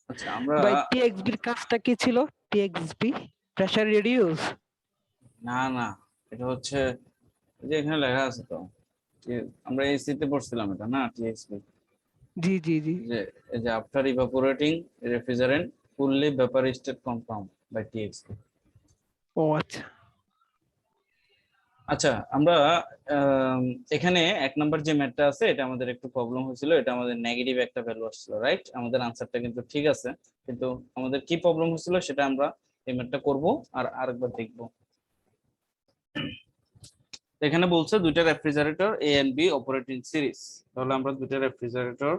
আচ্ছা আমরা ভাই টিএক্সবি এর কাজটা কি ছিল? টিএক্সবি প্রেসার রিডিউস? না না, এটা হচ্ছে যে এখানে লেখা আছে তো, আমরা এসি তে পড়ছিলাম এটা না, টিএক্সপি। জি জি জি। যে এই যে after evaporating refrigerant fully vaporized compound by TXP. ও আচ্ছা। আচ্ছা আমরা এখানে এক নাম্বার যে ম্যাথটা আছে এটা আমাদের একটু প্রবলেম হয়েছিল, এটা আমাদের নেগেটিভ একটা ভ্যালু আসছিল, রাইট? আমাদের আনসারটা কিন্তু ঠিক আছে, কিন্তু আমাদের কি প্রবলেম হয়েছিল সেটা আমরা এই ম্যাথটা করব আর আরেকবার দেখব। এখানে বলছে দুইটা refrigerator A and B operating series, তাহলে আমরা দুইটা রেফ্রিজারেটর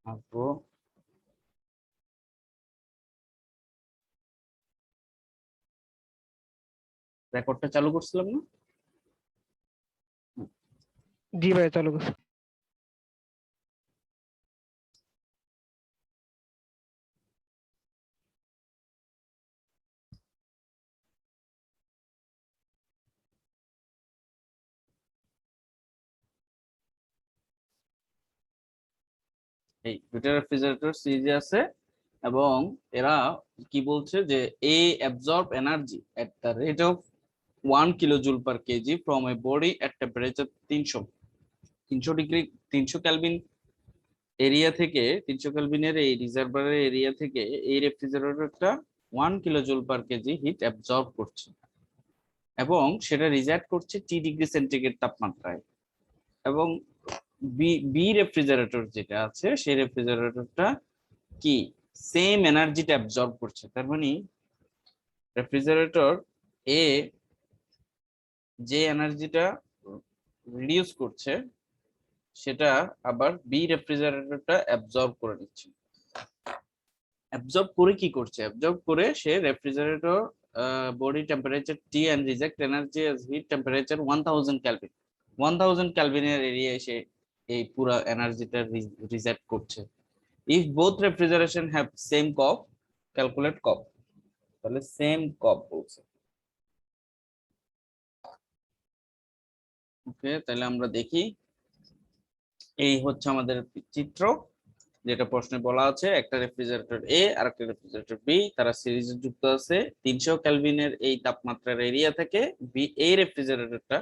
আঁকবো। রেকর্ডটা চালু করছিলাম না? জি ভাই চালু করছি। এই দুইটা রেফ্রিজারেটর সিরিজে আছে এবং এরা কি বলছে যে A absorb energy at the rate of 1 kilojoule per KG from a body at temperature 300 degree 300 kelvin area থেকে, 300 কেলভিনের এই রিজার্ভারের এরিয়া থেকে এই রেফ্রিজারেটরটা 1 kilojoule per KG heat absorb করছে এবং সেটা রিজেক্ট করছে টি ডিগ্রি সেন্টিগ্রেড তাপমাত্রায়। এবং বি বি রেফ্রিজারেটর যেটা আছে সেই রেফ্রিজারেটরটা কি সেম এনার্জিটা অ্যাবজর্ব করছে, তার মানে রেফ্রিজারেটর এ যে এনার্জিটা রিডিউস করছে সেটা আবার বি রেফ্রিজারেটরটা অ্যাবজর্ব করে নিচ্ছে। অ্যাবজর্ব করে কি করছে? অ্যাবজর্ব করে সে refrigerator body temperature T and reject energy as heat temperature 1000 kelvin, 1000 কেলভিনের এরিয়া এসে এই পুরো এনার্জিটা রিজেক্ট করছে। If both refrigeration have same COP, calculate COP. তাহলে সেম কপ বলছে। ওকে, তাহলে আমরা দেখি, এই হচ্ছে আমাদের চিত্র যেটা প্রশ্নে বলা আছে, একটা রেফ্রিজারেটর এ আর একটা রেফ্রিজারেটর বি, তারা সিরিজে যুক্ত আছে 300 কেলভিনের এই তাপমাত্রার এরিয়া থেকে। বি এই রেফ্রিজারেটরটা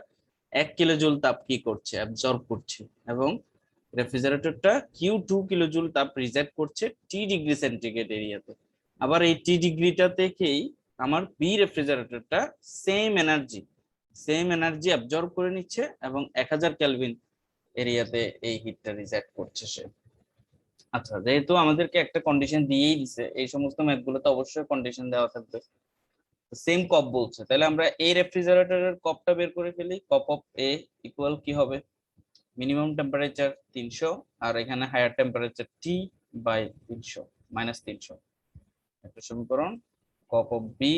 1 কিলোজুল তাপ কি করছে? অ্যাবজর্ব করছে এবং রেফ্রিজারেটরটা Q2 কিলোজুল তাপ রিজেক্ট করছে টি ডিগ্রি সেন্টিগ্রেড এরিয়াতে। আবার এই টি ডিগ্রিটা থেকেই আমার বি রেফ্রিজারেটরটা সেম এনার্জি অ্যাবজর্ব করে নিচ্ছে এবং 1000 কেলভিন এরিয়াতে এই হিটটা রিজেক্ট করছে সে। আচ্ছা, যেহেতু আমাদেরকে একটা কন্ডিশন দিয়েই দিছে, এই সমস্ত ম্যাথগুলোতে অবশ্যই কন্ডিশন দেওয়া থাকবে। সেম কপ বলছে, তাহলে আমরা এই রেফ্রিজারেটরের কপটা বের করে ফেলি। কপ অফ এ ইকুয়াল কি হবে? মিনিমাম টেম্পারেচার 300 আর এখানে higher temperature T by 300 minus 300 একটা সমীকরণ। কপ অফ বি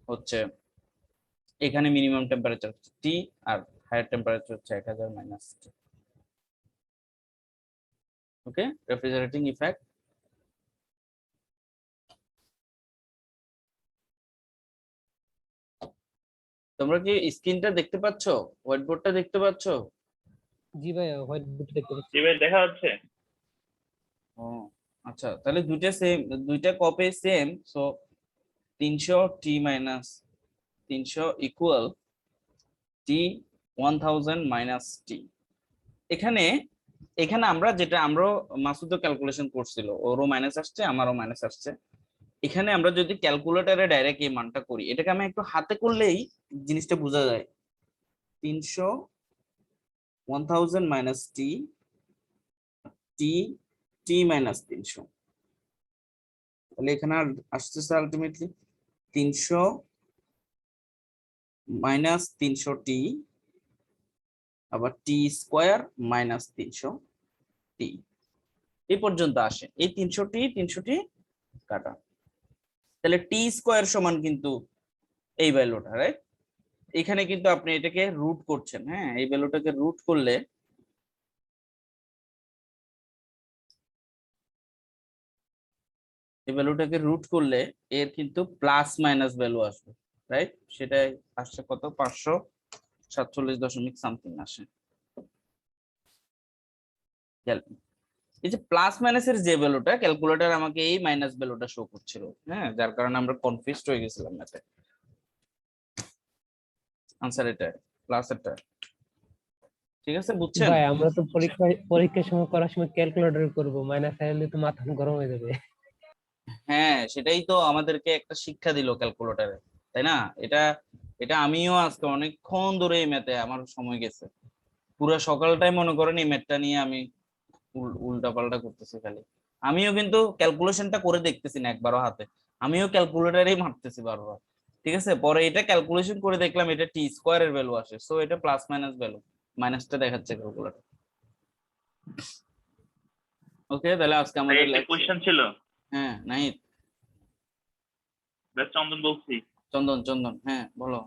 হচ্ছে এখানে মিনিমাম টেম্পারেচার হচ্ছে টি আর হায়ার টেম্পারেচার হচ্ছে 1000 মাইনাস টি। ওকে, রেফ্রিজারেটিং ইফেক্ট। তোমরা কি স্ক্রিনটা দেখতে পাচ্ছ? হোয়াইট বোর্ডটা দেখতে পাচ্ছ? জি ভাই হোয়াইট বোর্ড দেখতে পাচ্ছি। জি ভাই দেখা যাচ্ছে। ও আচ্ছা, তাহলে দুইটা সেম, দুইটা কপে সেম, সো 300 টি মাইনাস 300 ইকুয়াল টি 1000 মাইনাস টি। এখানে এখানে আমরা যেটা আমরা মাসুদও ক্যালকুলেশন করছিল, ওরও মাইনাস আসছে আমারও মাইনাস আসছে। এখানে আমরা যদি ক্যালকুলেটরে ডাইরেক্ট এই মানটা করি, এটাকে আমি একটু হাতে করলেই জিনিসটা বোঝা যায়। 300 1000 মাইনাস টি টি টি মাইনাস 300, তাহলে এখানে আসতেছে আলটিমেটলি 300 মাইনাস 300 টি আবার টি স্কোয়ার মাইনাস 300 টি, এই পর্যন্ত আসে। এই 300 টি কাটা, তাহলে টি স্কোয়ার সমান কিন্তু এই ভ্যালুটা, রাইট? এখানে কিন্তু আপনি এটাকে রুট করছেন, হ্যাঁ, এই ভ্যালুটাকে রুট করলে এই ভ্যালুটাকে রুট করলে এর কিন্তু প্লাস মাইনাস ভ্যালু আসবে, রাইট? সেটাই আসছে কত? 547 দশমিক সামথিং আসে। এই যে প্লাস মাইনাসের যে ভ্যালুটা ক্যালকুলেটর আমাকে এই মাইনাস ভ্যালুটা শো করছিল, হ্যাঁ, যার কারণে আমরা কনফিউজড হয়ে গেছিলাম ম্যাথে। আনসার এটা, প্লাস এটা। ঠিক আছে, বুঝছেন? ভাই আমরা তো পরীক্ষার সময় করার সময় ক্যালকুলেটর করব, মাইনাস আনলে তো মাথা গরম হয়ে যাবে। হ্যাঁ, সেটাই তো আমাদেরকে একটা শিক্ষা দিল ক্যালকুলেটরে, তাই না? এটা এটা আমিও আজকে অনেকক্ষণ ধরে এই ম্যাথে আমার সময় গেছে, পুরো সকালটাই মনে করেন এই ম্যাথটা নিয়ে আমি উল্টা পাল্টা করতেছি খালি। আমিও কিন্তু ক্যালকুলেশনটা করে দেখতেছি না একবারও হাতে, আমিও ক্যালকুলেটরেই মারতেছি বারবার। ঠিক আছে, পরে এটা ক্যালকুলেশন করে দেখলাম এটা টি স্কোয়ার এর ভ্যালু আসে, সো এটা প্লাস মাইনাস ভ্যালু, মাইনাসটা দেখাচ্ছে ক্যালকুলেটর। ওকে, তাহলে আজকে ভাই আমাদের একটা লেকচার। কোয়েশ্চেন ছিল। হ্যাঁ, নাই, ব্যাস চন্দন বলছি। চন্দন, চন্দন, হ্যাঁ বলো।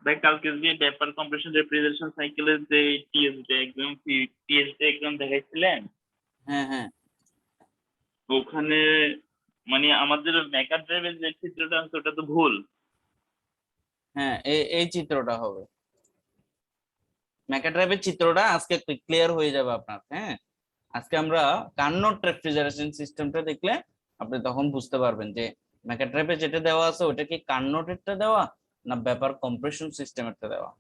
ভাই কালকে যে ব্যাপার কম্প্রেশন রেফ্রিজারেশন সাইকেলের যে টিএসডি এক্সাম দেখাইছিলেন, হ্যাঁ, হ্যাঁ, ওখানে মানে আমাদের মেকা ড্রাইভের যে চিত্রটা আছে ওটা তো ভুল। হ্যাঁ, এই চিত্রটা হবে মেকা ড্রাইভের চিত্রটা, আজকে ক্লিয়ার হয়ে যাবে আপনার। হ্যাঁ, আজকে আমরা কার্নোট রেফ্রিজারেশন সিস্টেমটা দেখলে আপনি তখন বুঝতে পারবেন যে মেকা ড্রাইভে যেটা দেওয়া আছে ওটা কি কার্নোটেরটা দেওয়া না ব্যাপার কম্প্রেশন সিস্টেমেরটা দেওয়া,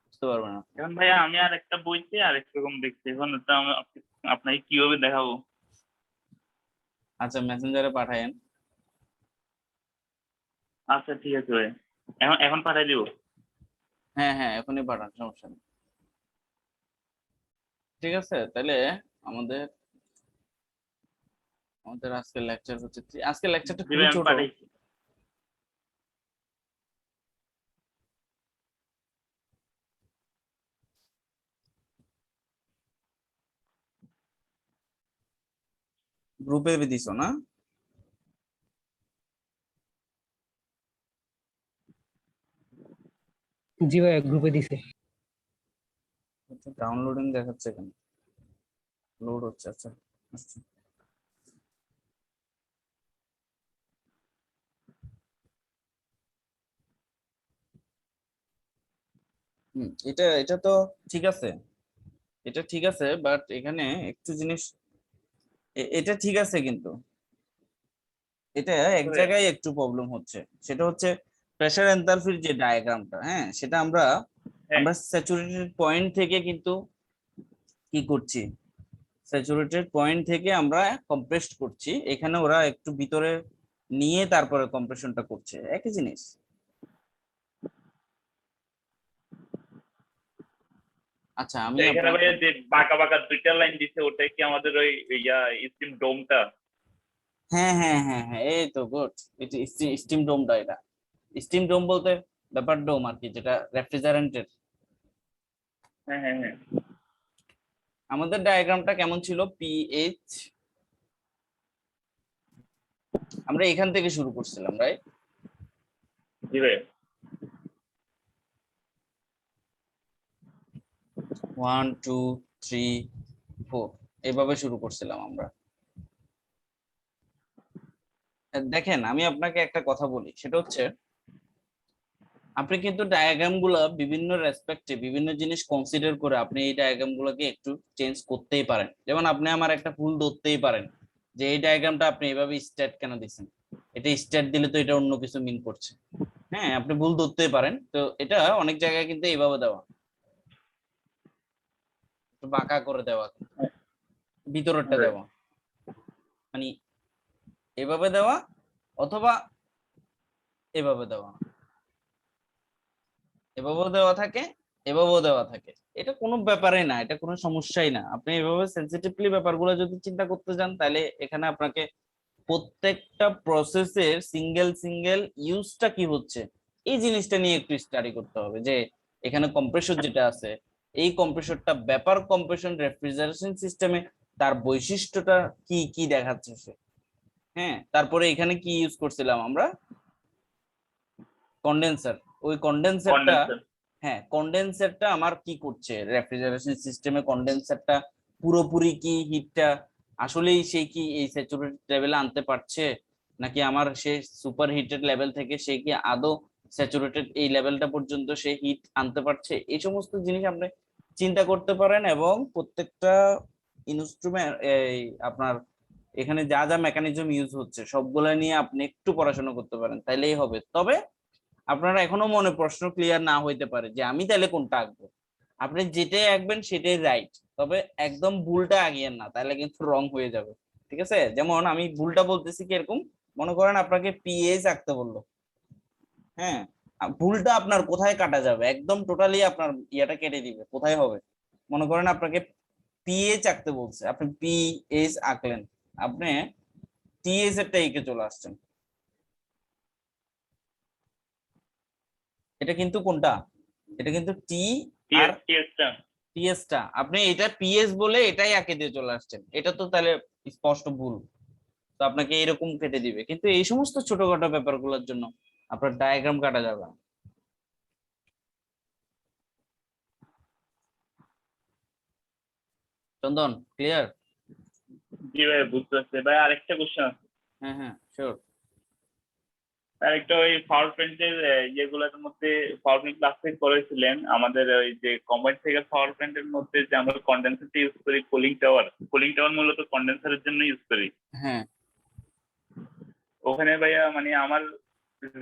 বুঝতে পারবেন আপনি। এখন ভাইয়া আমি আর একটা বইতে আরেক রকম দেখছি, এখন ওটা আমি আপনাকে কিভাবে দেখাবো? আচ্ছা, মেসেঞ্জারে পাঠায়েন। আচ্ছা ঠিক আছে ভাই, এখন এখন পাঠাই দিব। হ্যাঁ, হ্যাঁ, এখনই পাঠান, সমস্যা নেই। ঠিক আছে, তাহলে আমাদের আমাদের আজকের লেকচার হচ্ছে, আজকের লেকচারটা জি ভাই খুবই আমি ছোট। পাঠাইছি। গ্রুপে দিছো না? জি ভাই গ্রুপে দিছে। ডাউনলোডিং দেখাচ্ছে কেন? লোড হচ্ছে, আচ্ছা, আচ্ছা। এটা এটা তো ঠিক আছে, এটা ঠিক আছে, বাট এখানে একটু জিনিস, এটা ঠিক আছে কিন্তু এটা এক জায়গায় একটু প্রবলেম হচ্ছে, সেটা হচ্ছে প্রেসার এনথালপির যে ডায়াগ্রামটা, হ্যাঁ, সেটা আমরা হ্যাঁ আমরা স্যাচুরেটেড পয়েন্ট থেকে কিন্তু কি করছি, স্যাচুরেটেড পয়েন্ট থেকে আমরা কম্প্রেসড করছি, এখানে ওরা একটু ভিতরে নিয়ে তারপরে কম্প্রেশনটা করছে, একই জিনিস। আচ্ছা, আমি এখানে আপনাকে, ভাইয়া যে বাঁকা বাঁকা দুইটা লাইন দিছে ওটাই কি আমাদের ওই স্টিম ডোমটা? হ্যাঁ, হ্যাঁ, হ্যাঁ, হ্যাঁ, এই তো গুড। এটা স্টিম ডোমটা, এটা স্টিম ডোম বলতে ব্যাপার ডোম আর কি, যেটা রেফ্রিজারেন্টের। হ্যাঁ হ্যাঁ হ্যাঁ আমাদের ডায়াগ্রামটা কেমন ছিল, পিএইচ, আমরা এখান থেকে শুরু করছিলাম, রাইট? জি ভাই 1 2 3 4 এভাবে শুরু করছিলাম আমরা। দেখেন, আমি আপনাকে একটা কথা বলি, সেটা হচ্ছে আপনি কিন্তু ডায়াগ্রাম গুলা বিভিন্ন রেসপেক্টে বিভিন্ন জিনিস কনসিডার করে আপনি এই ডায়াগ্রাম গুলোকে একটু চেঞ্জ করতেই পারেন। যেমন আপনি আমার একটা ভুল ধরতেই পারেন যে এই ডায়াগ্রামটা আপনি এভাবে স্ট্যাট কেন দিচ্ছেন, এটা স্ট্যাট দিলে তো এটা অন্য কিছু মিন করছে। হ্যাঁ, আপনি ভুল ধরতেই পারেন, তো এটা অনেক জায়গায় কিন্তু এইভাবে দেওয়া, একটু বাঁকা করে দেওয়া, ভিতরেরটা ভাই দেওয়া, মানে এভাবে দেওয়া অথবা এভাবে দেওয়া, এভাবেও দেওয়া থাকে, এভাবেও দেওয়া থাকে, এটা কোনো ব্যাপারই না, এটা কোনো সমস্যাই না। আপনি এভাবে সেন্সিটিভলি ব্যাপারগুলো যদি চিন্তা করতে যান তাহলে এখানে আপনাকে প্রত্যেকটা প্রসেসের সিঙ্গেল সিঙ্গেল ইউজটা কি হচ্ছে এই জিনিসটা নিয়ে একটু স্টাডি করতে হবে, যে এখানে কম্প্রেসর যেটা আছে এই কম্প্রেসরটা ব্যাপার কম্প্রেশন রেফ্রিজারেশন সিস্টেমে তার বৈশিষ্ট্যটা কি কি দেখাচ্ছে সে। হ্যাঁ, তারপরে এখানে কি ইউজ করছিলাম আমরা, কন্ডেন্সার, ওই কন্ডেন্সারটা, কন্ডেন্সার। হ্যাঁ, কন্ডেন্সারটা আমার কি করছে রেফ্রিজারেশন সিস্টেমে, কন্ডেন্সারটা পুরোপুরি কি হিটটা আসলেই সে কি এই স্যাচুরেটেড লেভেলে আনতে পারছে, নাকি আমার সে সুপার হিটেড লেভেল থেকে সে কি আদৌ স্যাচুরেটেড এই লেভেলটা পর্যন্ত সে হিট আনতে পারছে, এই সমস্ত জিনিস আপনি চিন্তা করতে পারেন। এবং প্রত্যেকটা ইনস্ট্রুমেন্ট এই আপনার এখানে যা যা মেকানিজম ইউজ হচ্ছে সবগুলা নিয়ে আপনি একটু পড়াশোনা করতে পারেন, তাইলেই হবে। তবে আপনারা এখনো মনে প্রশ্ন ক্লিয়ার না হইতে পারে যে আমি তাহলে কোনটা আঁকবো। আপনি যেটাই আঁকবেন সেটাই রাইট, তবে একদম ভুলটা আগিয়েন না, তাহলে কিন্তু রং হয়ে যাবে। ঠিক আছে, যেমন আমি ভুলটা বলতেছি কি এরকম, মনে করেন আপনাকে পিএইচ আঁকতে বললো, হ্যাঁ, ভুলটা আপনার কোথায় কাটা যাবে, একদম টোটালি আপনার ইয়েটা কেটে দিবে, কোথায় হবে। মনে করেন আপনাকে পিএইচ আঁকতে বলছে, আপনি পিএইচ আঁকলেন, আপনি টিএস এরটা এঁকে চলে আসছেন, এটা কিন্তু কোনটা, এটা কিন্তু টি আর টিএসটা টিএসটা, আপনি এটা পিএস বলে এটাই এঁকে দিয়ে চলে আসছেন, এটা তো তাহলে স্পষ্ট ভুল। তো আপনাকে এরকম কেটে দিবে, কিন্তু এই সমস্ত ছোটখাটো ব্যাপারগুলোর জন্য আপনার ডায়াগ্রাম কাটা যাবে না। চন্দন, ক্লিয়ার? জি ভাই বুঝতে পারছি ভাই। আরেকটা কোশ্চেন আছে। হ্যাঁ হ্যাঁ শিওর। আরেকটা ওই পাওয়ার প্ল্যান্টের ইয়েগুলোর মধ্যে পাওয়ার প্ল্যান্ট ক্লাস থেকে করেছিলেন আমাদের ওই যে কম্বাইন্ড সাইকেল পাওয়ার প্ল্যান্টের মধ্যে যে আমরা কন্ডেন্সারটা ইউজ করি, কুলিং টাওয়ার মূলত কন্ডেন্সারের জন্য ইউজ করি। হ্যাঁ ওখানে ভাইয়া মানে আমার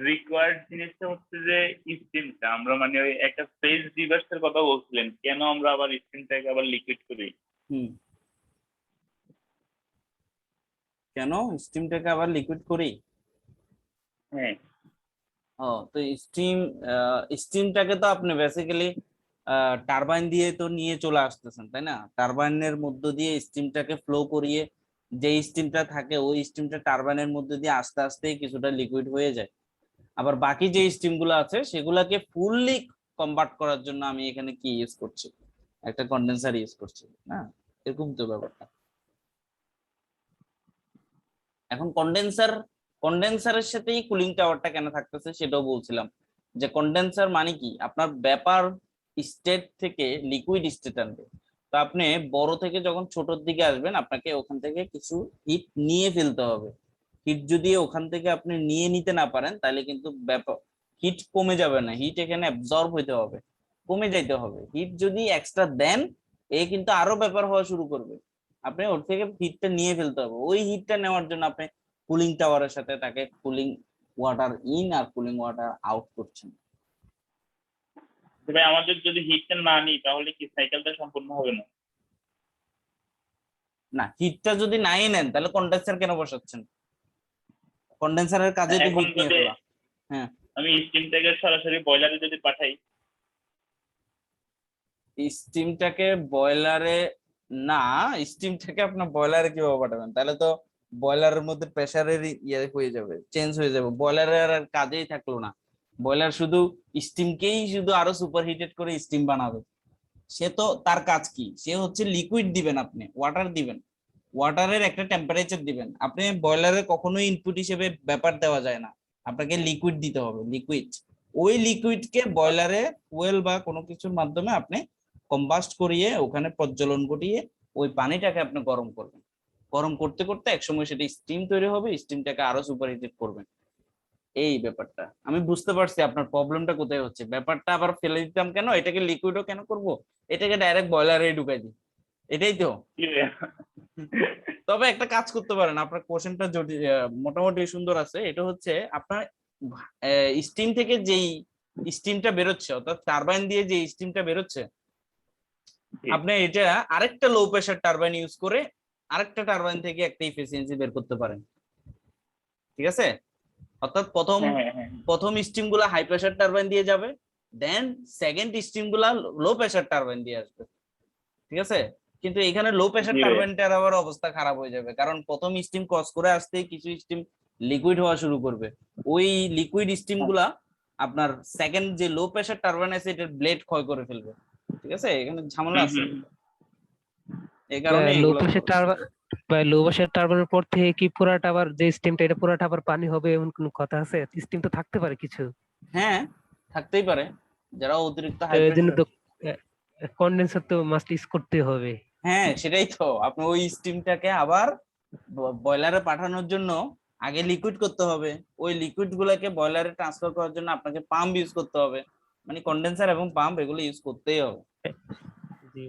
রিকোয়ার্ড জিনিসটা হচ্ছে যে স্টিমটা আমরা মানে ওই একটা ফেজ রিভার্সের কথা বলছিলেন, কেন আমরা আবার স্টিমটাকে আবার লিকুইড করি? হুম, কেন স্টিমটাকে আবার লিকুইড করি? হ্যাঁ ও, তো স্টিমটাকে তো আপনি বেসিক্যালি টারবাইন দিয়ে তো নিয়ে চলে আসতেছেন, তাই না? টারবাইনের মধ্য দিয়ে স্টিমটাকে ফ্লো করিয়ে যে স্টিমটা থাকে ওই স্টিমটা টারবাইনের মধ্যে দিয়ে আস্তে আস্তে কিছুটা লিকুইড হয়ে যায়। আবার বাকি যে স্টিম গুলো আছে সেগুলাকে ফুললি কনভার্ট করার জন্য আমি এখানে কি ইউজ করছি, একটা কন্ডেন্সার ইউজ করছি না, এরকম তো ব্যাপারটা। এখন কন্ডেন্সারের সাথেই কুলিং টাওয়ারটা কেন থাকতেছে সেটাও বলছিলাম, যে কন্ডেন্সার মানে কি আপনার ব্যাপার স্টেট থেকে লিকুইড স্টেট আনবে। তো আপনি বড় থেকে যখন ছোটর দিকে আসবেন আপনাকে ওখান থেকে কিছু হিট নিয়ে ফেলতে হবে। হিট যদি ওখান থেকে আপনি নিয়ে নিতে না পারেন তাহলে কিন্তু ব্যাপার হিট কমে যাবে না, হিট এখানে অ্যাবজর্ব হইতে হবে, কমে যাইতে হবে। হিট যদি এক্সট্রা দেন এ কিন্তু আরো ব্যাপার হওয়া শুরু করবে, আপনি ওর থেকে হিটটা নিয়ে ফেলতে হবে। ওই হিটটা নেওয়ার জন্য আপনি কুলিং টাওয়ারের সাথে তাকে কুলিং ওয়াটার ইন আর কুলিং ওয়াটার আউট করছেন। তো ভাই আমাদের যদি হিটটা না নিই তাহলে কি সাইকেলটা সম্পূর্ণ হবে না? না, হিটটা যদি নাই নেন তাহলে কন্ডেন্সার কেন বসাচ্ছেন? কন্ডেন্সারের কাজে তো এখন হিট নিয়ে যদি ফেলা। হ্যাঁ, আমি স্টিমটাকে সরাসরি বয়লারে যদি পাঠাই? স্টিমটাকে বয়লারে, না, স্টিমটাকে আপনার বয়লারে কিভাবে পাঠাবেন? তাহলে তো বয়লারের মধ্যে প্রেসারের ইয়ে হয়ে যাবে, চেঞ্জ হয়ে যাবে, বয়লারের আর কাজেই থাকলো না। বয়লার শুধু স্টিমকেই শুধু আরো সুপার হিটেড করে স্টিম বানাবে। সে তো তার কাজ কি, সে হচ্ছে লিকুইড দিবেন, আপনি ওয়াটার দিবেন, ওয়াটারের একটা টেম্পারেচার দিবেন। আপনি বয়লারে কখনোই ইনপুট হিসেবে ব্যাপার দেওয়া যায় না, আপনাকে লিকুইড দিতে হবে, লিকুইড। ওই লিকুইডকে বয়লারে ফুয়েল বা কোনো কিছুর মাধ্যমে আপনি কম্বাস্ট করিয়ে ওখানে প্রজ্বলন ঘটিয়ে ওই পানিটাকে আপনি গরম করবেন। গরম করতে করতে একসময় সেটা স্টিম তৈরি হবে, স্টিমটাকে আরো সুপার হিটেড করবেন। এই ব্যাপারটা আমি বুঝতে পারছি আপনার প্রবলেমটা কোথায় হচ্ছে। ব্যাপারটা আবার ফেলে দিতাম কেন, এটাকে লিকুইডও কেন করব, এটাকে ডাইরেক্ট বয়লারে ঢুকাই দিই, এটাই তো। কি ভাইয়া? তবে একটা কাজ করতে পারেন, আপনার কোশ্চেনটা যদি মোটামুটি সুন্দর আছে, এটা হচ্ছে আপনার স্টিম থেকে যেই স্টিমটা বেরোচ্ছে অর্থাৎ টারবাইন দিয়ে যে স্টিমটা বেরোচ্ছে, আপনি এটা আরেকটা লো প্রেসার টারবাইন ইউজ করে আরেকটা টারবাইন থেকে একটা এফিসিয়েন্সি বের করতে পারেন। ঠিক আছে, অর্থাৎ প্রথম হ্যাঁ হ্যাঁ হ্যাঁ প্রথম স্টিম গুলা হাই প্রেসার টারবাইন দিয়ে যাবে, দেন সেকেন্ড স্টিম গুলা লো প্রেসার টারবাইন দিয়ে আসবে। ঠিক আছে, কিন্তু এখানে লো প্রেসার জি ভাইয়া। টারবাইনটার আবার অবস্থা খারাপ হয়ে যাবে, কারণ প্রথম স্টিম ক্রস করে আসতেই কিছু স্টিম লিকুইড হওয়া শুরু করবে। ওই লিকুইড স্টিম গুলা আপনার সেকেন্ড যে লো প্রেসার টারবাইন আছে এটার ব্লেড ক্ষয় করে ফেলবে। ঠিক আছে, এখানে ঝামেলা আছে, হুম। এই কারণে লো এগুলো প্রেসার টারবাইন বা লো প্রেসার টারবাইনের পর থেকে কি পুরাটা আবার যে স্টিমটা এটা পুরাটা আবার পানি হবে এমন কোন কথা আছে? স্টিম তো থাকতে পারে কিছু, হ্যাঁ থাকতেই পারে, যারা অতিরিক্ত তো হাই এই জন্য প্রেসার। তো কন্ডেন্সার তো মাস্ট ইউজ করতে হবে। হ্যাঁ সেটাই তো, আপনি ওই স্টিমটাকে আবার বয়লারে পাঠানোর জন্য আগে লিকুইড করতে হবে, ওই লিকুইড গুলাকে বয়লারে ট্রান্সফার করার জন্য আপনাকে পাম্প ইউজ করতে হবে, মানে কন্ডেন্সার এবং পাম্প এগুলো ইউজ করতেই হবে। জি।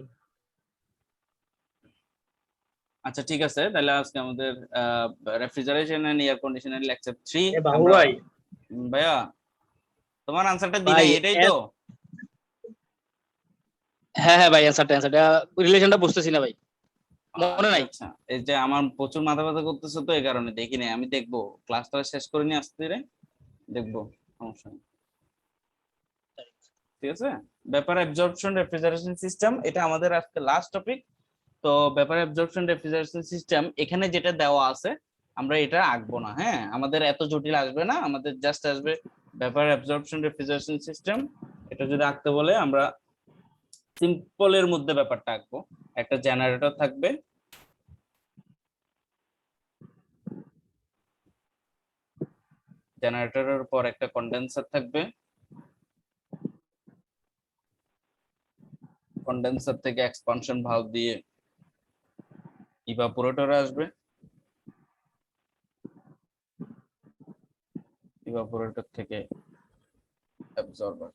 আচ্ছা ঠিক আছে, তাহলে আজকে আমাদের refrigeration and air conditioner lecture 3 বাবু আমরা ভাই ভাইয়া তোমার আনসারটা ভাই দিলাই, এটাই তো? হ্যাঁ হ্যাঁ ভাই অ্যান্সারটা রিলেশনটা বুঝতেছি না ভাই, মনে আচ্ছা নাই। আচ্ছা, এই যে আমার প্রচুর মাথা ব্যথা করতেছে তো এই কারণে দেখি নাই, আমি দেখবো ক্লাসটা শেষ করে নিয়ে আসতে রে, দেখবো, সমস্যা নেই। ঠিক আছে, ব্যাপার অ্যাবজর্পশন রেফ্রিজারেশন সিস্টেম, এটা আমাদের আজকে লাস্ট টপিক। তো ব্যাপার অ্যাবজর্পশন রেফ্রিজারেশন সিস্টেম এখানে যেটা দেওয়া আছে আমরা এটা আঁকবো না, হ্যাঁ, আমাদের এত জটিল আসবে না, আমাদের জাস্ট আসবে ব্যাপার অ্যাবজর্পশন রেফ্রিজারেশন সিস্টেম। এটা যদি আঁকতে বলে আমরা সিম্পলের মধ্যে ব্যাপারটা আঁকবো। একটা জেনারেটর থাকবে, জেনারেটরের পর একটা কন্ডেন্সার থাকবে, কন্ডেন্সার থেকে এক্সপানশন ভালভ দিয়ে ইভাপোরেটরে আসবে, ইভাপোরেটর থেকে অ্যাবজর্বার,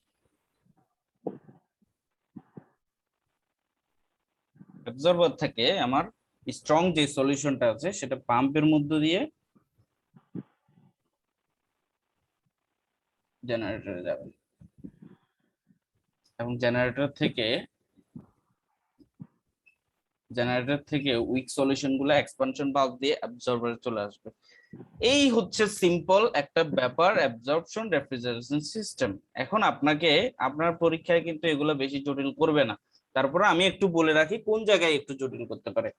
অ্যাবজর্বার থেকে আমার স্ট্রং যে সলিউশনটা আছে সেটা পাম্পের মধ্য দিয়ে জেনারেটরে যাবে, এবং জেনারেটর থেকে উইক সলিউশন গুলো এক্সপানশন ভালভ দিয়ে অ্যাবজর্বারে চলে আসবে। এই হচ্ছে সিম্পল একটা ব্যাপার অ্যাবজর্পশন রেফ্রিজারেশন সিস্টেম। এখন আপনাকে আপনার পরীক্ষায় কিন্তু এগুলো বেশি জটিল করবে না, তারপরে আমি একটু বলে রাখি কোন জায়গায় একটু জটিল করতে পারে।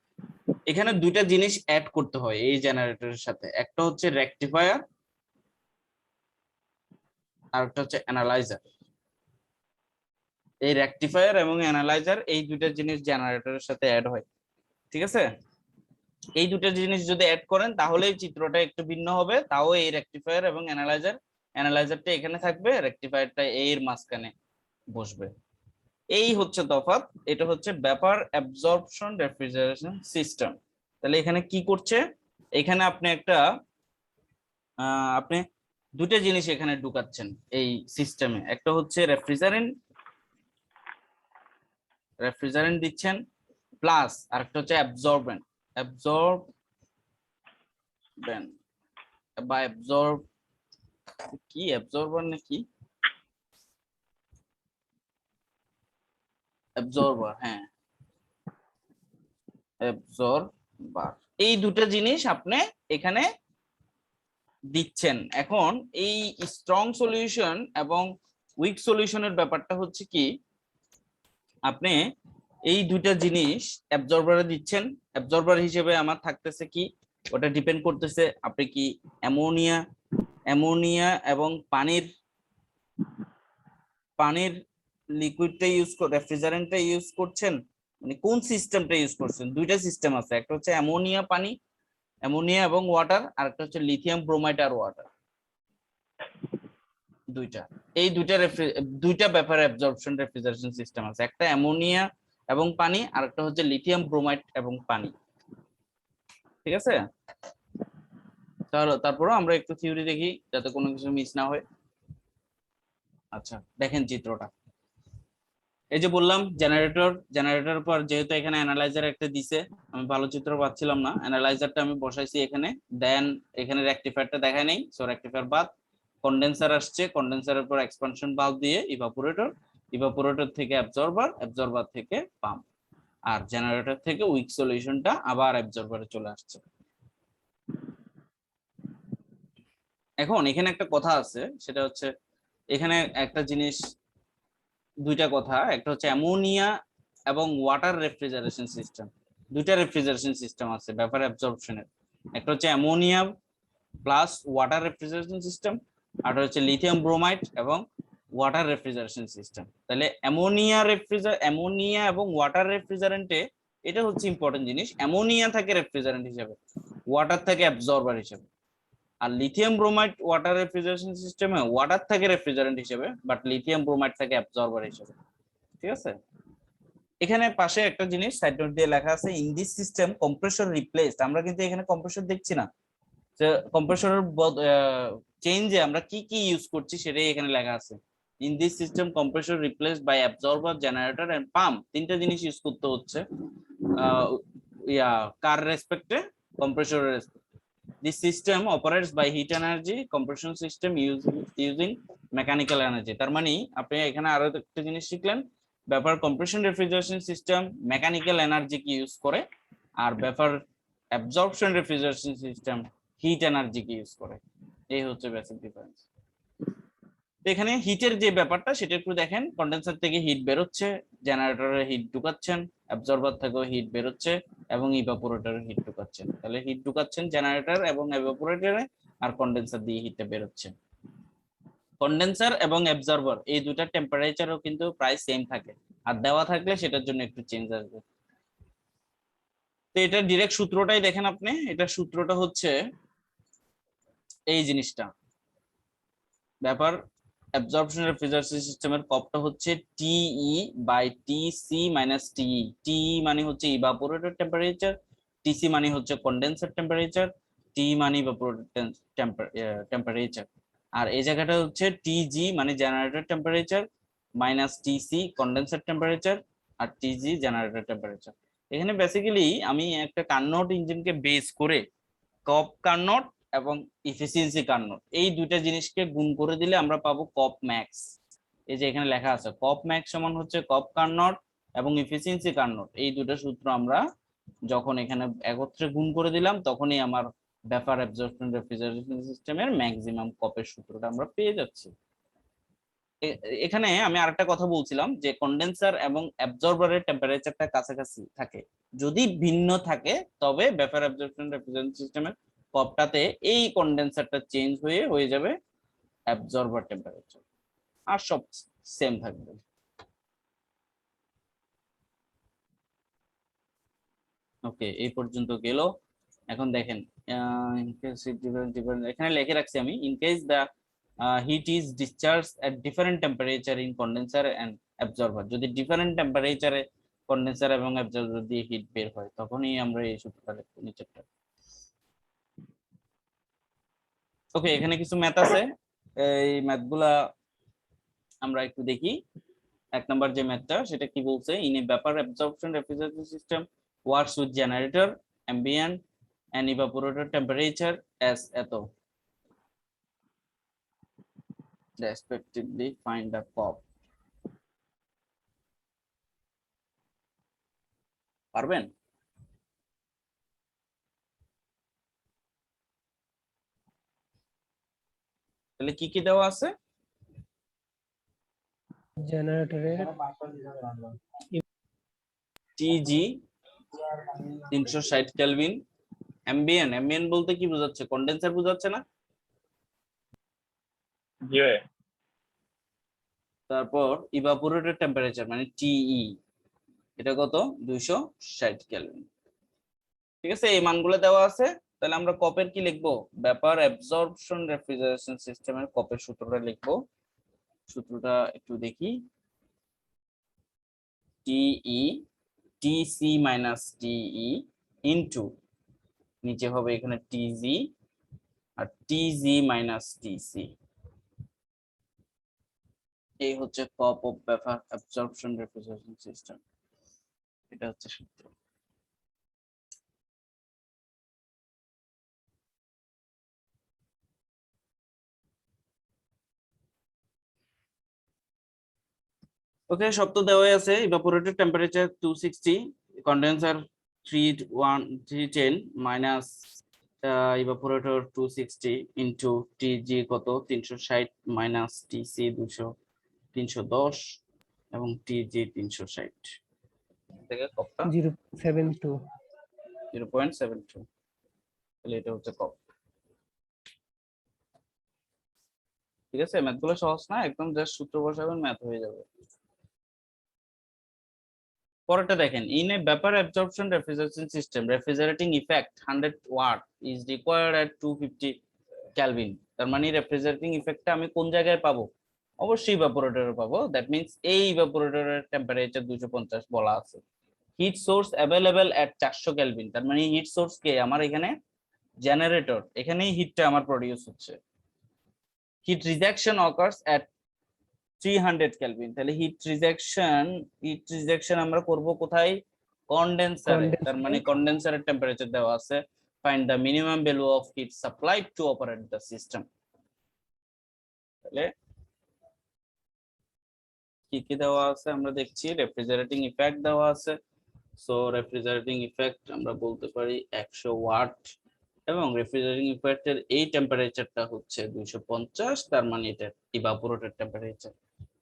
এখানে দুইটা জিনিস অ্যাড করতে হয় এই জেনারেটরের সাথে, একটা হচ্ছে রেকটিফায়ার আর একটা হচ্ছে অ্যানালাইজার। এই রেকটিফায়ার এবং অ্যানালাইজার এই দুইটা জিনিস জেনারেটরের সাথে অ্যাড হয়, ঠিক আছে? এই দুটো জিনিস যদি অ্যাড করেন তাহলে এই চিত্রটা একটু ভিন্ন হবে, তাও এই রেকটিফায়ার এবং অ্যানালাইজারটা এখানে থাকবে, রেকটিফায়ারটা এর মাঝখানে বসবে। এই হচ্ছে তফাৎ, এটা হচ্ছে ব্যাপার অ্যাবজর্পশন রেফ্রিজারেশন সিস্টেম। তাহলে এখানে কি করছে, এখানে আপনি আপনি দুটো জিনিস এখানে ঢুকাচ্ছেন এই সিস্টেমে, একটা হচ্ছে রেফ্রিজারেন্ট দিচ্ছেন, প্লাস আরেকটা হচ্ছে অ্যাবজর্বেন্ট বা কি অ্যাবজর্বার নাকি অ্যাবজর্বার, হ্যাঁ অ্যাবজর্বার, এই দুটো জিনিস আপনি এখানে দিচ্ছেন। এখন এই স্ট্রং সলিউশন এবং উইক সলিউশনের ব্যাপারটা হচ্ছে কি, আপনি এই দুইটা জিনিস অ্যাবজর্বারে দিচ্ছেন, অ্যাবজর্বার হিসেবে আমার থাকতেছে কি, ওটা ডিপেন্ড করতেছে আপনি কি অ্যামোনিয়া এবং পানির লিকুইডটা রেফ্রিজারেন্টটা ইউজ করছেন, মানে কোন সিস্টেমটা ইউজ করছেন। দুইটা সিস্টেম আছে, একটা হচ্ছে অ্যামোনিয়া এবং ওয়াটার, আর একটা হচ্ছে লিথিয়াম ব্রোমাইড আর ওয়াটার, দুইটা। এই দুইটা ব্যাপারে অ্যাবজর্পশন রেফ্রিজারেশন সিস্টেম আছে, একটা অ্যামোনিয়া এবং পানি, আর একটা হচ্ছে লিথিয়াম ব্রোমাইড এবং পানি, ঠিক আছে? তারপরে আমরা একটু থিওরি দেখি যাতে কোনো কিছু মিস না হয়। আচ্ছা দেখেন চিত্রটা, এই যে বললাম জেনারেটর পর যেহেতু এখানে অ্যানালাইজার একটা দিছে, আমি ভালো চিত্র পাচ্ছিলাম না, অ্যানালাইজারটা আমি বসাইছি এখানে, দেন এখানে রেকটিফায়ারটা দেখায় নেই, সো রেকটিফায়ার বাদ, কন্ডেন্সার আসছে, কন্ডেন্সারের পর এক্সপানশন ভালভ দিয়ে ইভাপোরেটর থেকে অ্যাবজর্বার থেকে পাম্প, আর জেনারেটর থেকে উইক সলিউশনটা আবার অ্যাবজর্বারে চলে আসছে। এখন এখানে একটা কথা আছে, সেটা হচ্ছে এখানে একটা জিনিস, দুইটা কথা, একটা হচ্ছে অ্যামোনিয়া এবং ওয়াটার রেফ্রিজারেশন সিস্টেম, দুইটা রেফ্রিজারেশন সিস্টেম আছে ব্যাপার অ্যাবজর্পশনের, একটা হচ্ছে ammonia plus water refrigeration system, আর হচ্ছে লিথিয়াম ব্রোমাইড এবং ওয়াটার রেফ্রিজারেশন সিস্টেম। তাহলে অ্যামোনিয়া এবং ওয়াটার রেফ্রিজারেন্টে এটা হচ্ছে ইম্পর্টেন্ট জিনিস, অ্যামোনিয়া থাকে রেফ্রিজারেন্ট হিসেবে, ওয়াটার থাকে অ্যাবজর্বার হিসেবে, আর লিথিয়াম ব্রোমাইড ওয়াটার রেফ্রিজারেশন সিস্টেমে ওয়াটার থাকে রেফ্রিজারেন্ট হিসেবে, বাট লিথিয়াম ব্রোমাইড থাকে অ্যাবজর্বার হিসেবে, ঠিক আছে? এখানে পাশে একটা জিনিস সাইড নোট দিয়ে লেখা আছে, in this system compressor replaced, আমরা কিন্তু এখানে কম্প্রেসর দেখছি না, যে কম্প্রেসরের চেঞ্জে আমরা কি কি ইউজ করছি সেটাই এখানে লেখা আছে। In this system compressor replaced by absorber, generator and pump, তিনটা জিনিস ইউজ করতে হচ্ছে কার রেসপেক্টে, কম্প্রেসরের রেসপেক্টে। This system operates by heat energy compression system using mechanical energy। তার মানে আপনি এখানে আরো একটা জিনিস শিখলেন, ব্যাপার compression refrigeration system mechanical energy কি ইউজ করে, আর ব্যাপার absorption refrigeration system hit energy কি ইউজ করে। এই হচ্ছে বেসিক ডিফারেন্স। এখানে হিটের যে ব্যাপারটা সেটা একটু দেখেন, কন্ডেন্সার থেকে হিট বেরোচ্ছে, জেনারেটরে হিট ঢুকাচ্ছেন, অ্যাবজর্বার থেকেও হিট বেরোচ্ছে এবং ইভাপোরেটরে হিট ঢুকাচ্ছেন। তাহলে হিট ঢুকাচ্ছেন জেনারেটর এবং ইভাপোরেটরে, আর কন্ডেন্সার দিয়ে হিটটা বেরোচ্ছে। কন্ডেন্সার এবং অ্যাবজর্বার এই দুটা টেম্পারেচারও কিন্তু প্রায় সেম থাকে, আর দেওয়া থাকলে সেটার জন্য একটু চেঞ্জ আসবে। তো এটা ডিরেক্ট সূত্রটাই দেখেন আপনি, এটা সূত্রটা হচ্ছে এই জিনিসটা, ব্যাপার অ্যাবজর্পশন রেফ্রিজারেশন সিস্টেমের কপটা হচ্ছে টিই বাই টিসি মাইনাস টিই। টিই মানে হচ্ছে ইভাপোরেটর টেম্পারেচার, টিসি মানে হচ্ছে কন্ডেন্সার টেম্পারেচার, টি মানে ইভাপোরেটর টেম্পারেচার, আর এই জায়গাটা হচ্ছে টিজি মানে generator temperature minus TC condenser temperature আর টিজি জেনারেটর টেম্পারেচার। এখানে বেসিক্যালি আমি একটা কার্নোট ইঞ্জিনকে বেস করে কপ কার্নোট এবং ইফিসিয়েন্সি কার্নোট এই দুইটা জিনিসকে গুণ করে দিলে আমরা পাবো কপ ম্যাক্স। এই যে এখানে লেখা আছে কপ ম্যাক্স সমান হচ্ছে কপ কার্নোট এবং ইফিসিয়েন্সি কার্নোট, এই দুটো সূত্র আমরা যখন এখানে একত্রে গুণ করে দিলাম তখনই আমার ভেপার অ্যাবজর্পশন রেফ্রিজারেশন সিস্টেমের ম্যাক্সিমাম কপের সূত্রটা আমরা পেয়ে যাচ্ছি। এখানে আমি আরেকটা কথা বলছিলাম যে কন্ডেন্সার এবং অ্যাবজর্বারের টেম্পারেচারটা কাছাকাছি থাকে, যদি ভিন্ন থাকে তবে ভেপার অ্যাবজর্পশন রেফ্রিজারেশন সিস্টেমের কপটাতে এই কন্ডেন্সারটা চেঞ্জ হয়ে যাবে অ্যাবজর্বার টেম্পারেচার, আর সব সেম থাকবে। ওকে, এই পর্যন্ত গেল। এখন দেখেন এখানে লিখে রাখছি আমি, in case the heat is discharged at different temperature in condenser and absorber, যদি ডিফারেন্ট টেম্পারেচারে কন্ডেন্সার এবং অ্যাবজর্বার দিয়ে হিট বের হয় তখনই আমরা এই সূত্রটা লিখব নিচেরটা। ওকে, এখানে কিছু ম্যাথ আছে, এই ম্যাথগুলা আমরা একটু দেখি। এক নাম্বার যে ম্যাথটা সেটা কি বলছে, in a vapour absorption refrigeration system works with generator ambient and evaporator temperature as এত, respectively find the COP। পারবেন? তাহলে কি কি দেওয়া আছে? জেনারেটরের টিজি 360 কেলভিন, অ্যাম্বিয়েন্ট বলতে কি বোঝাচ্ছে, কন্ডেন্সার বোঝাচ্ছে না? জি ভাই। তারপর ইভাপোরেটর টেম্পারেচার মানে টিই, এটা কত 260 কেলভিন। ঠিক আছে, এই মানগুলো দেওয়া আছে। তাহলে আমরা কপের কি লিখবো, ভেপার অ্যাবজর্পশন রেফ্রিজারেশন সিস্টেমের কপের সূত্রটা লিখবো। সূত্রটা একটু দেখি, টিই টিসি মাইনাস টিই ইনটু নিচে হবে এখানে টিজি আর টিজি মাইনাস টিসি, এই হচ্ছে COP of vapour absorption refrigeration system. এটা হচ্ছে সূত্র। ওকে, সব তো দেওয়াই আছে। Evaporator temperature 260, condenser 310 minus evaporator 260 into TG কত 360 মাইনাস টিসি 310 এবং টিজি 360 থেকে কপটা 0.72, তাহলে এটা হচ্ছে কপ। ঠিক আছে, ম্যাথগুলো সহজ না, একদম জাস্ট সূত্র বসাবেন ম্যাথ হয়ে যাবে। পরেরটা দেখেন, in a vapour absorption refrigeration system refrigerating effect 100 watt is required at 250 kelvin. তার মানে রেফ্রিজারেটিং ইফেক্টটা আমি কোন জায়গায় পাবো, অবশ্যই ইভাপোরেটরে পাবো। দ্যাট মিন্স এই ইভাপোরেটরের টেম্পারেচার 250 বলা আছে। Hit source available at 400 kelvin, তার মানে হিট সোর্স কে আমার এখানে জেনারেটর, এখানেই হিটটা আমার প্রডিউস হচ্ছে। হিট রিজেকশন অকার্স এট 300 কেলভিন, তাহলে হিট রিজেকশন আমরা করব কোথায়, কন্ডেন্সারে, তার মানে কন্ডেন্সারের টেম্পারেচার দেওয়া আছে, find the minimum value of heat supply to operate the system. তাহলে কি কি দেওয়া আছে আমরা দেখছি, রেফ্রিজারেটিং ইফেক্ট দেওয়া আছে। সো রেফ্রিজারেটিং ইফেক্ট আমরা বলতে পারি 100 ওয়াট, এবং রেফ্রিজারেটিং ইফেক্টের এই টেম্পারেচারটা হচ্ছে 250, তার মানে এটা evaporated temperature.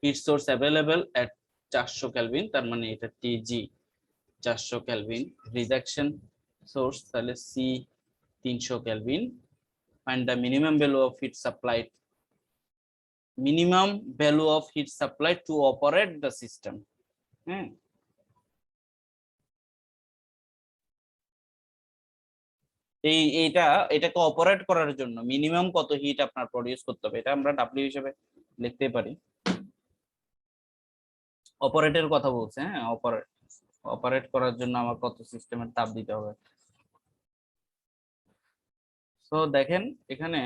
Heat source available at 400 kelvin, তার মানে এটা টিজি 400 কেলভিন। রিজেকশন সোর্স তাহলে C 300 kelvin. Find the minimum value of heat supplied, minimum value of heat supply to operate the system. হ্যাঁ, এটাকে অপারেট করার জন্য মিনিমাম কত hit আপনার প্রডিউস করতে হবে, এটা আমরা ডাব্লিউ হিসেবে লিখতে পারি। অপারেটের কথা বলছে, হ্যাঁ, অপারেট করার জন্য আমার কত সিস্টেমের তাপ দিতে হবে। সো দেখেন এখানে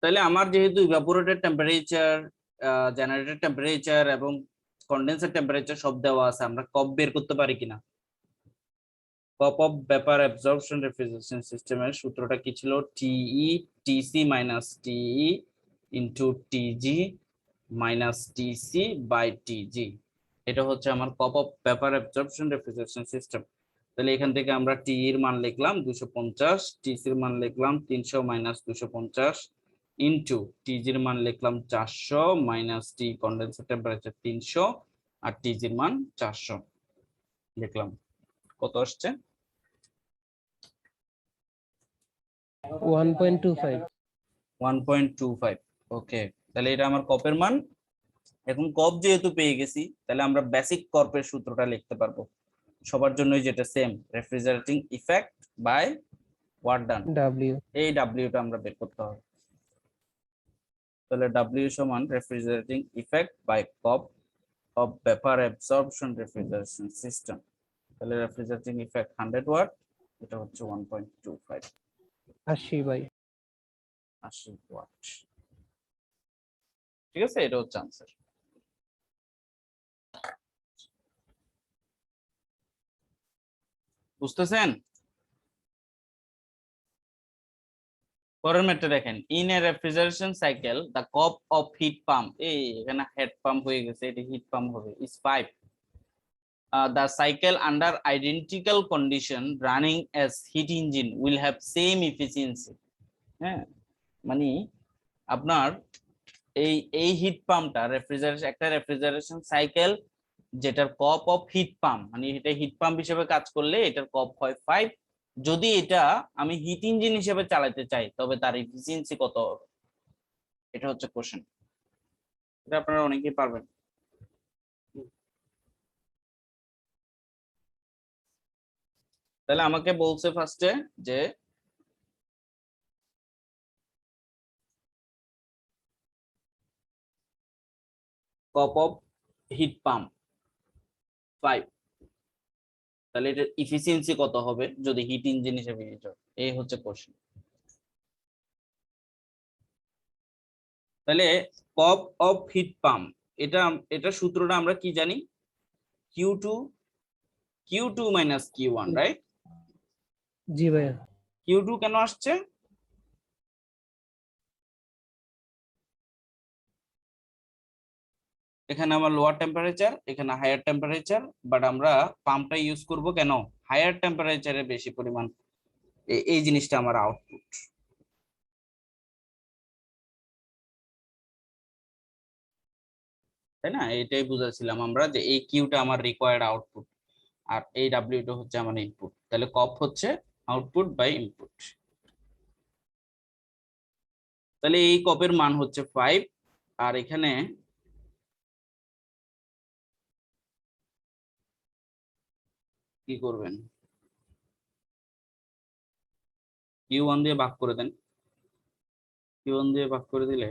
তাহলে আমার যেহেতু ইভাপোরেটেড টেম্পারেচার, জেনারেটেড টেম্পারেচার এবং কন্ডেন্সার টেম্পারেচার সব দেওয়া আছে, আমরা কপ বের করতে পারি কিনা। COP of vapour absorption refrigeration সিস্টেমের সূত্রটা কি ছিল, TE TC minus TE into TG minus TC by TG. এটা হচ্ছে আমার COP of vapour absorption refrigeration system. তাহলে এখান থেকে আমরা টি এর মান লিখলাম 250, টিসি এর মান লিখলাম 300 মাইনাস 250 ইনটু টিজির মান লিখলাম 400 মাইনাস টি কন্ডেন্সার টেম্পারেচার 300 আর টিজির মান 400 লিখলাম। কত আসছে? 1.25। ওকে, তাহলে এটা আমার কপের মান। এখন কপ যেহেতু পেয়ে গেছি, তাহলে আমরা বেসিক কর্পের সূত্রটা লিখতে পারবো সবার জন্যই, যেটা same, refrigerating effect by watt done, W. এই ডাব্লিউটা আমরা বের করতে হবে। তাহলে ডাব্লিউ সমান refrigerating effect by COP of vapour absorption refrigeration system. তাহলে রেফ্রিজারেটিং ইফেক্ট 100 ওয়াট, এটা হচ্ছে 1.25, 80 ওয়াট। ঠিক আছে, এটা হচ্ছে আনসার। বুঝতেছেন? পরের ম্যাটটা দেখেন, in a refrigeration cycle the COP of heat pump, এই এখানে হেড পাম্প হয়ে গেছে, এটা হিট পাম্প হবে, is 5। The cycle under identical condition running as heat engine will have same efficiency. হ্যাঁ, মানে আপনার এই হিট পাম্পটা রেফ্রিজারেশন, একটা রেফ্রিজারেশন সাইকেল যেটার কপ অফ হিট পাম্প, মানে এটা হিট পাম্প হিসেবে কাজ করলে এটার কপ হয় 5। যদি এটা আমি হিট ইঞ্জিন হিসেবে চালাতে চাই তবে তার এফিসিয়েন্সি কত হবে, এটা হচ্ছে কোশ্চেন। এটা আপনারা অনেকেই পারবেন। তাহলে আমাকে বলছে ফার্স্টে যে কপ অফ হিট পাম্প 5, তাহলে এটার ইফিসিয়েন্সি কত হবে যদি হিট ইঞ্জিন হিসেবে ইউজ হয়, এই হচ্ছে কোশ্চেন। তাহলে কপ অফ হিট পাম্প, এটা সূত্রটা আমরা কি জানি, Q2 মাইনাস Q1, রাইট? জি ভাইয়া। Q2 কেন আসছে? এখানে আমার লোয়ার টেম্পারেচার, এখানে হায়ার টেম্পারেচার, বাট আমরা পাম্পটা ইউজ করব কেন, হায়ার টেম্পারেচারে বেশি পরিমাণ এই জিনিসটা আমার আউটপুট। তাই না, এটাই বুঝাচ্ছিলাম আমরা যে এই কিউটা আমার রিকোয়ার্ড আউটপুট আর এই ডাব্লিউটা হচ্ছে আমার ইনপুট। তাহলে কপ হচ্ছে আউটপুট বাই ইনপুট। তাহলে এই কপের মান হচ্ছে 5, আর এখানে কি করবেন, Q1 দিয়ে ভাগ করে দেন, Q1 দিয়ে ভাগ করে দিলে,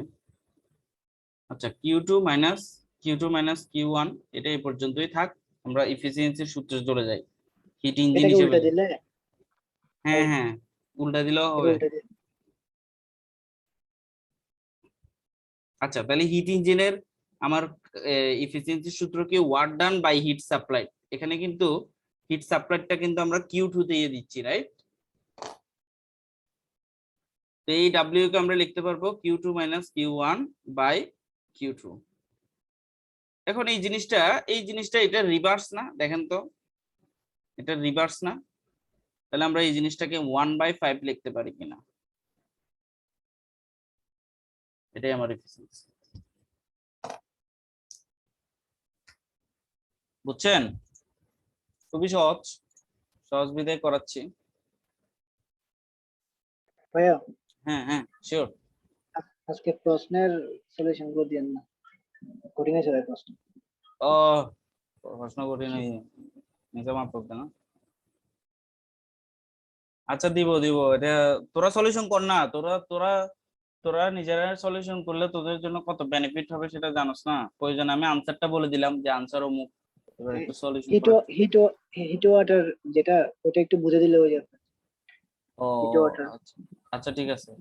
আচ্ছা Q2 মাইনাস Q1 এটা এই পর্যন্তই থাক, আমরা এফিসিয়েন্সির সূত্রে চলে যাই হিট ইঞ্জিন হিসেবে। দিলে হ্যাঁ হ্যাঁ, উল্টা দিলেও এটা হবে। উল্টে দিয়ে আচ্ছা, তাহলে হিট ইঞ্জিনের আমার ইফিসিয়েন্সি সূত্র কি work done by heat supply. এখানে কিন্তু হিট সাপ্লাইটা কিন্তু আমরা Q2 দিয়ে দিচ্ছি, রাইট? তো এই W কে আমরা লিখতে পারবো Q2 minus Q1 by Q2। এখন এই জিনিসটা এটা রিভার্স না? দেখেন তো, এটা রিভার্স না? তাহলে আমরা এই জিনিসটাকে 1/5 লিখতে পারি কিনা, এটাই আমার এফিসিয়েন্সি। বুঝছেন? খুবই সহজ, সহজ বিধায় করাচ্ছি। ভাইয়া হ্যাঁ হ্যাঁ শিওর। আজকে প্রশ্নের সলিউশন গুলো দিয়েন না, কঠিন আছে ভাই প্রশ্ন। ও প্রশ্ন কঠিন নিজে মাফ করতে না। আচ্ছা দিব দিব, এটা তোরা সলিউশন কর না, তোরা তোরা তোরা নিজেরা সলিউশন করলে তোদের জন্য কত বেনিফিট হবে সেটা জানোস না। প্রয়োজন আমি আনসারটা বলে দিলাম যে আনসার অমুক, এবার একটু সলিউশন হিট করে। হিট ওয়াটার যেটা, ওটা একটু বুঝে দিলে হয়ে যাবে। ও হিট ওয়াটার আচ্ছা আচ্ছা ঠিক আছে,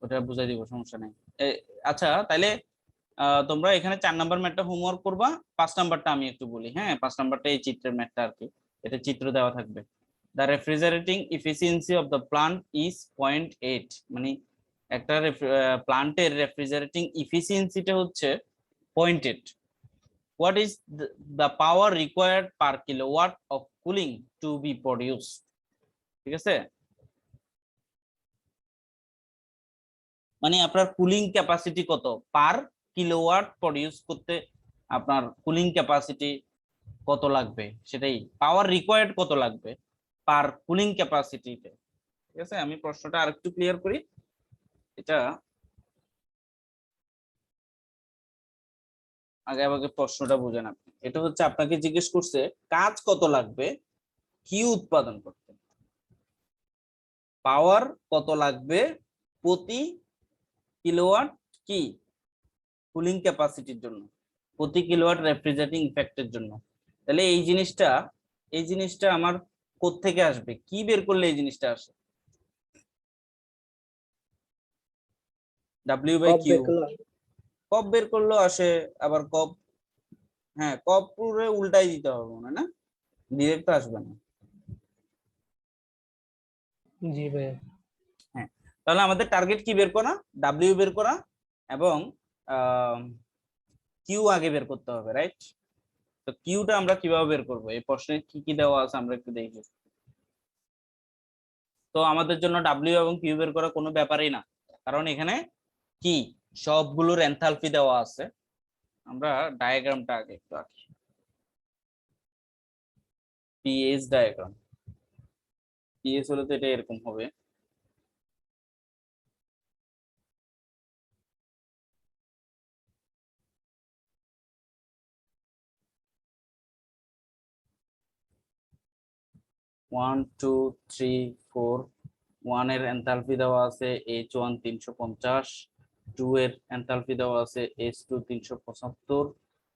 ওটা বুঝাই দিব, সমস্যা নেই। আচ্ছা তাইলে তোমরা এখানে 4 নাম্বার ম্যাথটা হোমওয়ার্ক করবা। 5 নাম্বারটা আমি একটু বলি। হ্যাঁ 5 নাম্বারটা এই চিত্রের ম্যাথটা আর কি, এটা চিত্র দেওয়া থাকবে। The refrigerating efficiency of the plant is 0.8, মানে একটা প্লান্টের রেফ্রিজারেটিং এফিসিয়েন্সিটা হচ্ছে 0.8। What is the power required per kilowatt of cooling to be produced? ঠিক আছে, মানে আপনার কুলিং ক্যাপাসিটি কত পার কিলোওয়াট প্রডিউস করতে, আপনার কুলিং ক্যাপাসিটি কত লাগবে, সেটাই পাওয়ার রিকোয়ার্ড কত লাগবে পার কুলিং ক্যাপাসিটিতে। ঠিক আছে, আমি প্রশ্নটা আরেকটু ক্লিয়ার করি। এটা আগে প্রশ্নটা বুঝেন আপনি। এটা হচ্ছে আপনাকে জিজ্ঞেস করছে কাজ কত লাগবে কিউ উৎপাদন করতে, পাওয়ার কত লাগবে প্রতি কিলোওয়াট কি কুলিং ক্যাপাসিটির জন্য, প্রতি কিলোওয়াট রেফ্রিজারেটিং ইফেক্টের জন্য। তাহলে এই জিনিসটা আমার কোত্থেকে আসবে, কি বের করলে এই জিনিসটা আসে? ডাব্লিউ বাই কব কিউ। বের করলে আসবে। কপ বের করলেও আসে, আবার কপ, হ্যাঁ কপ পুরো উল্টাই দিতে হবে মনে হয় না, ডিরেক্ট তো আসবে না। জি ভাইয়া। হ্যাঁ, তাহলে আমাদের টার্গেট কি বের করা, ডাব্লিউ বের করা এবং কিউ আগে বের করতে হবে, রাইট? তো কিউটা আমরা কিভাবে বের করবো, এই প্রশ্নে কি কি দেওয়া আছে আমরা একটু দেখি। তো আমাদের জন্য ডাব্লিউ এবং কিউ বের করা কোনো ব্যাপারই না, কারণ এখানে কি সবগুলোর এনথালপি দেওয়া আছে। আমরা ডায়াগ্রামটা আগে একটু আঁকি, পিএস ডায়াগ্রাম। পিএস হলে তো এটা এরকম হবে। ওয়ান টু থ্রি ফোর, ওয়ানের এনথালপি দেওয়া আছে H1 350, 2 এর এনথালপি দেওয়া আছে H2 375,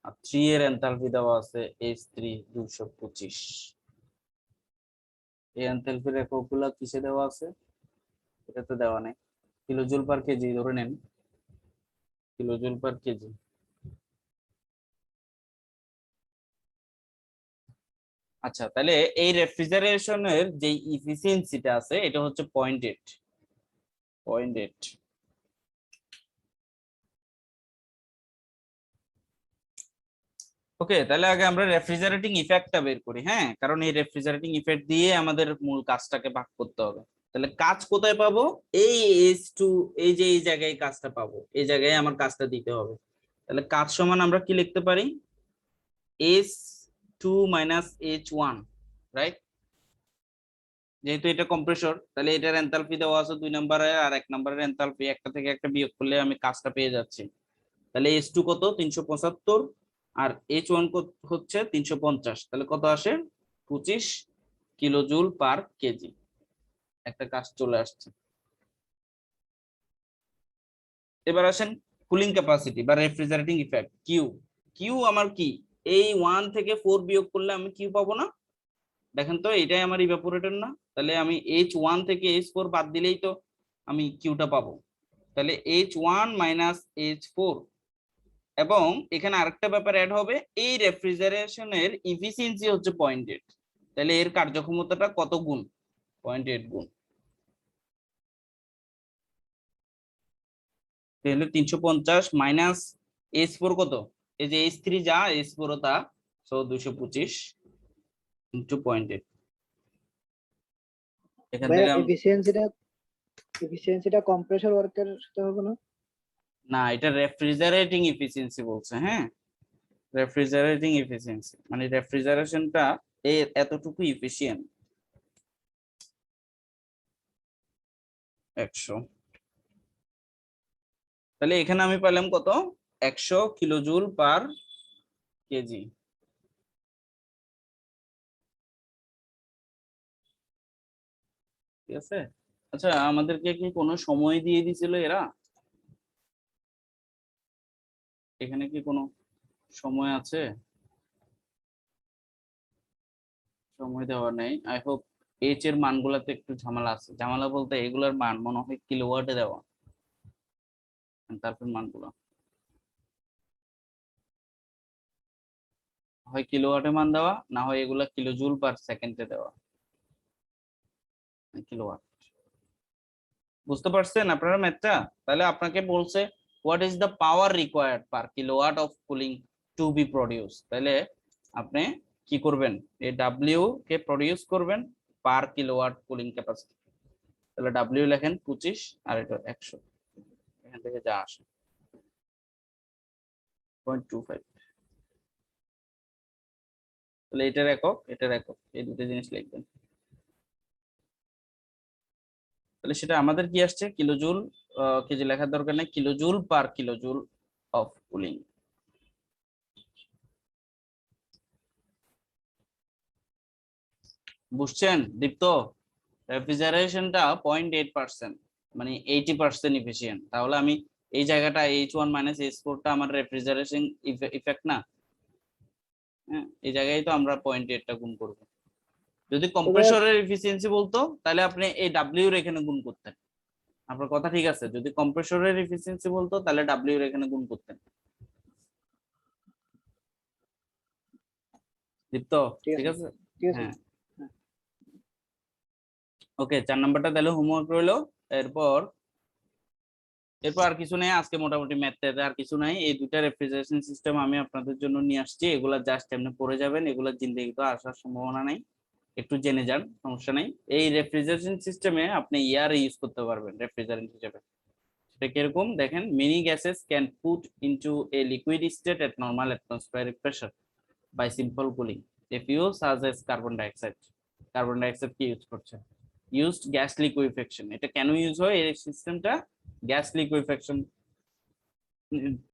আর 3 এর এনথালপি দেওয়া আছে H3 225। এই এনথালপির এককগুলো কিসে দেওয়া আছে, এটা তো দেওয়া নেই। কিলোজুল পার কেজি ধরে নেন, কিলোজুল পার কেজি। আচ্ছা তাহলে এই রেফ্রিজারেশনের যে ইফিসিয়েন্সিটা আছে এটা হচ্ছে 0.8। ওকে, তাহলে আগে আমরা রেফ্রিজারেটিং ইফেক্টটা বের করি। হ্যাঁ, কারণ এই রেফ্রিজারেটিং ইফেক্ট দিয়ে আমাদের মূল কাজটাকে ভাগ করতে হবে। তাহলে কাজ কোথায় পাবো, এই H2, এই যে এই জায়গায় কাজটা পাবো, এই জায়গায় আমার কাজটা দিতে হবে। তাহলে কাজ সমান আমরা কি লিখতে পারি, H2 মাইনাস H1, রাইট? যেহেতু এটা কম্প্রেসর, তাহলে এটার এনথালপি দেওয়া আছে 2 নম্বরে, আর 1 নম্বরের এনথালপি একটা থেকে একটা বিয়োগ করলে আমি কাজটা পেয়ে যাচ্ছি। তাহলে H2 কত 375, আর H1 হচ্ছে 350, তাহলে কত আসে 25 কিলোজুল পার কেজি। একটা কাজ চলে আসছে। এবার আসেন কুলিং ক্যাপাসিটি বা রেফ্রিজারেটিং ইফেক্ট কিউ। কিউ আমার কি, এই 1 থেকে 4 বিয়োগ করলে আমি কিউ পাবো না, দেখেন তো এটাই আমার ইভাপোরেটর না, তাহলে আমি H1 থেকে H4 বাদ দিলেই তো আমি কিউটা পাবো, তাহলে H1 মাইনাস H4। এবং এখানে আরেকটা ব্যাপার অ্যাড হবে, এই রেফ্রিজারেশনের ইফিসিয়েন্সি হচ্ছে 0.8, তাহলে এর কার্যক্ষমতাটা কত গুণ? 0.8 গুণ। তাহলে 350 মাইনাস H4 কত? এই যে H3 যা, H4 ও তা, সো 225 ইনটু 0.8। এখান ভাইয়া থেকে এফিসিয়েন্সিটা কম্প্রেসর ওয়ার্কের সাথে হবে না? না, এটা রেফ্রিজারেটিং এফিসিয়েন্সি বলছে। হ্যাঁ, রেফ্রিজারেটিং এফিসিয়েন্সি মানে রেফ্রিজারেশনটা এতটুকু এফিশিয়েন্ট। 100, তাহলে এখানে আমি পেলাম কত? 100 কিলোজুল পার কেজি। ঠিক আছে। আচ্ছা, আমাদেরকে কি কোনো সময় দিয়ে দিছিল এরা? এখানে কি কোনো সময় আছে? সময় দেওয়া নেই। আই হোপ এইচ এর মানগুলাতে একটু ঝামেলা আছে। ঝামেলা বলতে এগুলার মান মনে হয় কিলোওয়াটে দেওয়া, তারপর মানগুলো হয় কিলোওয়াটে মান দেওয়া, না হয় এগুলা কিলোজুল পার সেকেন্ডে দেওয়া। কিলোওয়াট, বুঝতে পারছেন আপনারা ম্যাথটা? তাহলে আপনাকে বলছে what is the power required per kilowatt of cooling to be produce, তাহলে আপনি কি করবেন? এই ডাব্লিউ কে প্রডিউস করবেন পার কিলোওয়াট কুলিং ক্যাপাসিটি। তাহলে ডাব্লিউ লেখেন 25 আর এটা 100, এখান থেকে যা আসে 0.25। তাহলে এটার একক, এটার একক, এই দুটো জিনিস লিখবেন। তাহলে সেটা আমাদের কি আসছে? কিলোজুল, কেজি লেখার দরকার নেই, kilojoule per kilojoule of cooling. বুঝছেন দীপ্ত? রেফ্রিজারেশনটা 0.8%, মানে 80% ইফিশিয়েন্ট। তাহলে আমি এই জায়গাটা H1 মাইনাস H4 টা আমার রেফ্রিজারেশন ইফেক্ট না? হ্যাঁ, এই জায়গায় তো আমরা 0.8 টা গুণ করব। যদি কম্প্রেসরের এফিসিয়েন্সি বলতো তাহলে আপনি এই ডাব্লিউ এর এখানে গুণ করতেন। আপনার কথা ঠিক আছে, যদি কম্প্রেসরের এফিসিয়েন্সি বলতো তাহলে ডাব্লিউ এর এখানে গুণ করতেন। দীপ্ত ঠিক আছে? হ্যাঁ, ওকে। 4 নাম্বারটা তাহলে হোমওয়ার্ক রইলো। এরপর আর কিছু নেই আজকে, মোটামুটি ম্যাথে আর কিছু নাই। এই দুইটা রেফ্রিজারেশন সিস্টেম আমি আপনাদের জন্য নিয়ে আসছি, এগুলা জাস্ট এমনি পড়ে যাবেন, এগুলা জিন্দেগিতে আসার সম্ভাবনা নাই, একটু জেনে যান, সমস্যা নাই। এই রেফ্রিজারেশন সিস্টেমে আপনি এয়ার ইউজ করতে পারবেন রেফ্রিজারেন্ট হিসেবে। সেটা কিরকম দেখেন, many gases can put into a liquid state at normal atmospheric pressure by simple cooling. A fuel such as carbon dioxide. Carbon dioxide কি ইউজ করছে? Used gas liquefaction. এটা কেন ইউজ হয় এই সিস্টেমটা? Gas liquefaction